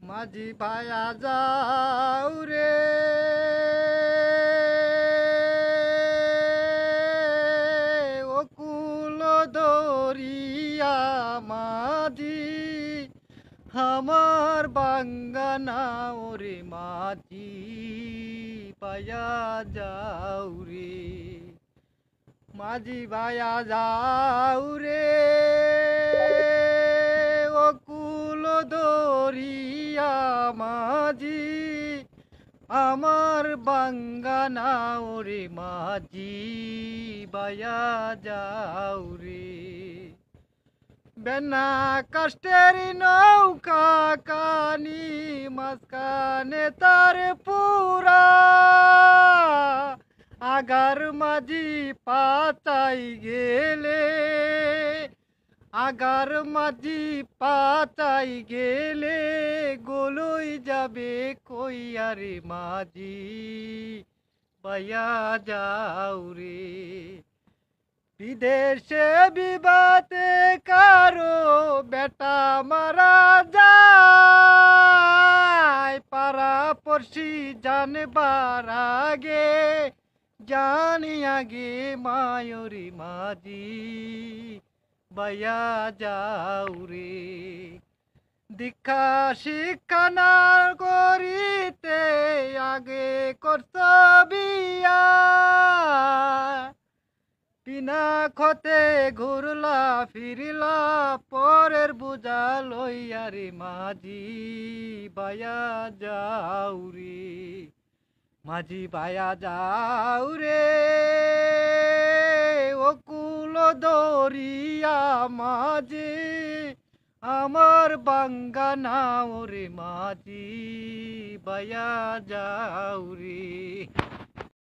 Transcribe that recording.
মাঝি ভাইয়া যাও রে অকুল দরিয়া মাঝি আমার বাঙ্গানা ওরে মাঝি পায়া যাও রে মাঝি ভাইয়া যাও রে অকুল দরিয়া মাঝি আমার বাঙ্গানা ওরে মাঝি ভাইয়া যাও রে বেনা কাষ্টের নৌকা কানি মাঝখানে তার পুরা আগার মাঝি পাতাই গেলে আগার মাঝি পাতাই গেলে গোলই যাবে কই আরে মাঝি পাইয়া যাও রে বিদেশে বিবাদে কারো বেটা মারা যায় পাড়া পড়শি জানবার আগে জানি আগে মায়রি মাঝি বাইয়া যাও রে দীক্ষা শিক্ষা না করিতে আগে করত বিয়া বিনা খতে ঘুরলা ফিরিলা পরের বুঝা লইয়া রে মাঝি বাইয়া যাও রে মাঝি বাইয়া যাও রে অকুল দরিয়া মাঝি আমার বাঙ্গানা ওরে মাঝি বাইয়া যাও রে।